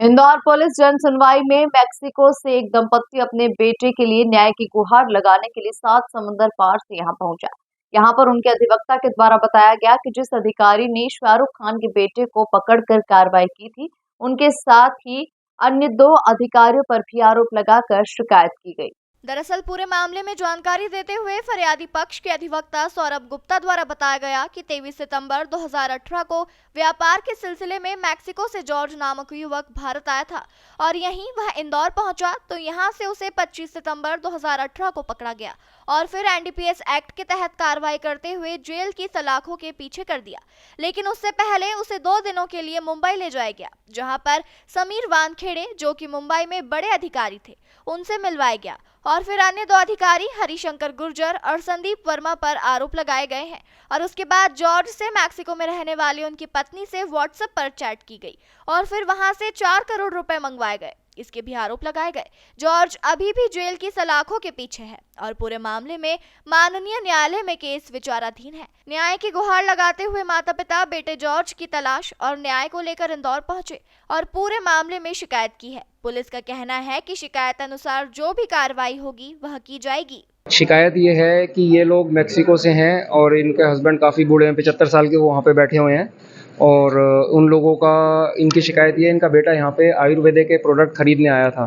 Indore police जन सुनवाई में मैक्सिको से एक दंपत्ति अपने बेटे के लिए न्याय की गुहार लगाने के लिए 7 समुंदर पार से यहां पहुंचा। यहां पर उनके अधिवक्ता के द्वारा बताया गया कि जिस अधिकारी ने शाहरुख खान के बेटे को पकड़कर कार्रवाई की थी, उनके साथ ही अन्य 2 अधिकारियों पर भी आरोप लगाकर शिकायत की गई। दरअसल पूरे मामले में जानकारी देते हुए फरियादी पक्ष के अधिवक्ता सौरभ गुप्ता द्वारा बताया गया कि 23 सितंबर 2018 को व्यापार के सिलसिले में मैक्सिको से जॉर्ज नामक युवक भारत आया था और यहीं वह इंदौर पहुंचा तो यहां से उसे 25 सितंबर 2018 को पकड़ा गया और फिर एनडीपीएस एक्ट के तहत कार्रवाई करते हुए जेल की सलाखों के पीछे कर दिया। लेकिन उससे पहले उसे 2 दिनों के लिए मुंबई ले जाया गया, जहां पर समीर वानखेड़े, जो कि मुंबई में बड़े अधिकारी थे, उनसे मिलवाया गया और फिर अन्य 2 अधिकारी हरिशंकर गुर्जर और संदीप वर्मा पर आरोप लगाए गए हैं और उसके बाद जॉर्ज से मैक्सिको में रहने वाली उनकी पत्नी से व्हाट्सएप पर चैट की गई और फिर वहां से 4 करोड़ रुपए मंगवाए गए, इसके भी आरोप लगाए गए। जॉर्ज अभी भी जेल की सलाखों के पीछे है और पूरे मामले में माननीय न्यायालय में केस विचाराधीन है। न्याय की गुहार लगाते हुए माता पिता बेटे जॉर्ज की तलाश और न्याय को लेकर इंदौर पहुंचे और पूरे मामले में शिकायत की है। पुलिस का कहना है कि शिकायत अनुसार जो भी कार्रवाई होगी वह की जाएगी। शिकायत ये है कि ये लोग मैक्सिको से हैं और इनके हस्बैंड काफ़ी बूढ़े हैं, 75 साल के, वो वहाँ पे बैठे हुए हैं और उन लोगों का, इनकी शिकायत ये है, इनका बेटा यहाँ पे आयुर्वेदिक के प्रोडक्ट खरीदने आया था,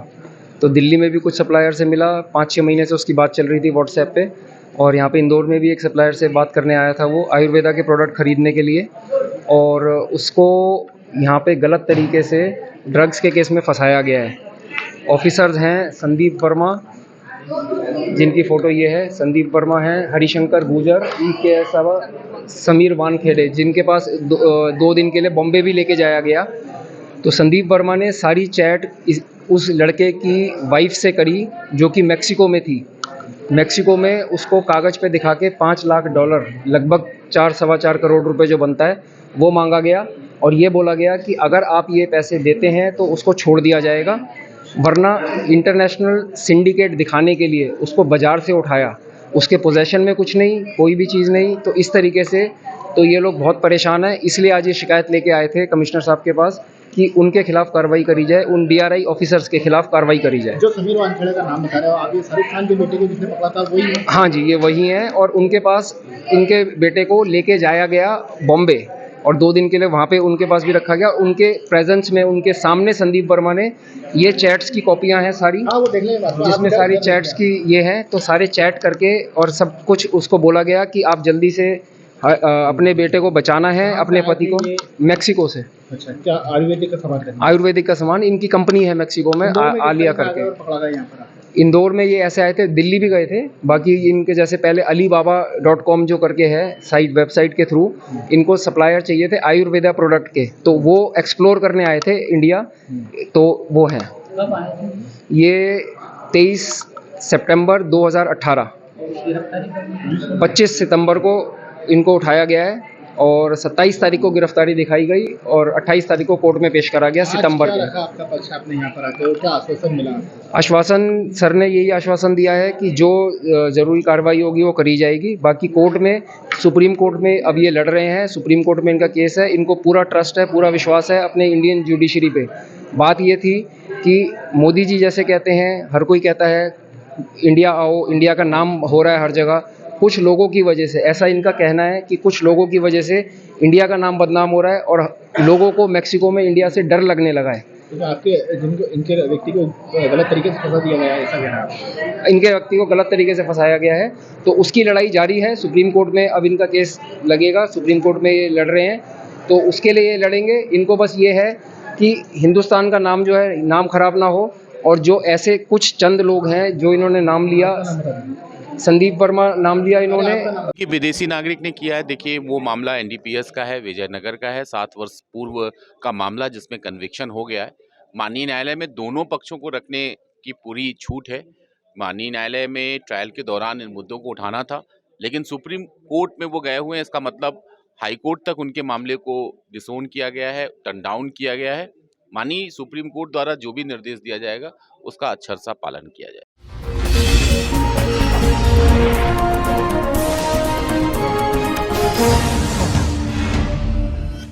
तो दिल्ली में भी कुछ सप्लायर से मिला, 5-6 महीने से उसकी बात चल रही थी व्हाट्सएप पे, और यहाँ पे इंदौर में भी एक सप्लायर से बात करने आया था वो आयुर्वेदा के प्रोडक्ट खरीदने के लिए, और उसको यहाँ पे गलत तरीके से ड्रग्स के केस में फंसाया गया है। ऑफिसर्स हैं संदीप वर्मा, जिनकी फ़ोटो ये है, संदीप वर्मा हैं, हरिशंकर गुर्जर, इनके अलावा समीर वानखेड़े, जिनके पास 2 दिन के लिए बॉम्बे भी लेके जाया गया। तो संदीप वर्मा ने सारी चैट उस लड़के की वाइफ से करी जो कि मैक्सिको में थी। मैक्सिको में उसको कागज़ पे दिखा के $5 लाख, लगभग 4-4.25 करोड़ रुपए जो बनता है, वो मांगा गया और ये बोला गया कि अगर आप ये पैसे देते हैं तो उसको छोड़ दिया जाएगा, वरना इंटरनेशनल सिंडिकेट दिखाने के लिए उसको बाज़ार से उठाया, उसके पोजेशन में कुछ नहीं, कोई भी चीज़ नहीं। तो इस तरीके से तो ये लोग बहुत परेशान हैं, इसलिए आज ये शिकायत लेके आए थे कमिश्नर साहब के पास कि उनके खिलाफ कार्रवाई करी जाए, उन डीआरआई ऑफिसर्स के खिलाफ कार्रवाई करी जाए। जो समीर वानखेड़े का नाम बता रहे हो आप, ये शाहरुख खान के बेटे को जिसने पकड़ा था वही है? हाँ जी, ये वही हैं और उनके पास इनके बेटे को लेके जाया गया बॉम्बे और 2 दिन के लिए वहाँ पे उनके पास भी रखा गया। उनके प्रेजेंस में, उनके सामने संदीप वर्मा ने ये चैट्स की कॉपियाँ हैं सारी, हाँ, वो देख लेंगे, जिसमें सारी चैट्स की ये हैं, तो सारे चैट करके और सब कुछ उसको बोला गया कि आप जल्दी से अपने बेटे को बचाना है, अपने पति को। मैक्सिको से। अच्छा, क्या आयुर्वेदिक का सामान है? आयुर्वेदिक का सामान, इनकी कंपनी है मैक्सिको में, आलिया करके। पकड़ा गया यहाँ पर? इंदौर में ये ऐसे आए थे, दिल्ली भी गए थे, बाकी इनके जैसे पहले alibaba.com जो करके है साइट, वेबसाइट के थ्रू इनको सप्लायर चाहिए थे आयुर्वेदा प्रोडक्ट के, तो वो एक्सप्लोर करने आए थे इंडिया, तो वो हैं। ये 23 सितंबर 2018, 25 सितंबर को इनको उठाया गया है और 27 तारीख को गिरफ्तारी दिखाई गई और 28 तारीख को कोर्ट में पेश करा गया सितंबर के। आपका पक्ष, आपने यहाँ पर आते हो, क्या आश्वासन मिला? आश्वासन सर ने यही आश्वासन दिया है कि जो ज़रूरी कार्रवाई होगी वो करी जाएगी। बाकी कोर्ट में, सुप्रीम कोर्ट में अब ये लड़ रहे हैं, सुप्रीम कोर्ट में इनका केस है, इनको पूरा ट्रस्ट है, पूरा विश्वास है अपने इंडियन जुडिशरी पे। बात ये थी कि मोदी जी जैसे कहते हैं, हर कोई कहता है इंडिया आओ, इंडिया का नाम हो रहा है हर जगह, कुछ लोगों की वजह से, ऐसा इनका कहना है कि कुछ लोगों की वजह से इंडिया का नाम बदनाम हो रहा है और लोगों को मैक्सिको में इंडिया से डर लगने लगा है। तो आपके इनके व्यक्ति को गलत तरीके से फंसा दिया गया है, ऐसा कहना है? इनके व्यक्ति को गलत तरीके से फंसाया गया है, तो उसकी लड़ाई जारी है। सुप्रीम कोर्ट में अब इनका केस लगेगा, सुप्रीम कोर्ट में ये लड़ रहे हैं, तो उसके लिए ये लड़ेंगे। इनको बस ये है कि हिंदुस्तान का नाम जो है, नाम खराब ना हो, और जो ऐसे कुछ चंद लोग हैं जो इन्होंने नाम लिया, संदीप वर्मा नाम लिया इन्होंने कि विदेशी नागरिक ने किया है। देखिए, वो मामला एनडीपीएस का है, विजयनगर का है, 7 वर्ष पूर्व का मामला जिसमें कन्विक्शन हो गया है। माननीय न्यायालय में दोनों पक्षों को रखने की पूरी छूट है। माननीय न्यायालय में ट्रायल के दौरान इन मुद्दों को उठाना था, लेकिन सुप्रीम कोर्ट में वो गए हुए हैं, इसका मतलब हाई कोर्ट तक उनके मामले को डिसोन किया गया है, टर्न डाउन किया गया है। माननीय सुप्रीम कोर्ट द्वारा जो भी निर्देश दिया जाएगा उसका अक्षरशः पालन किया जाए।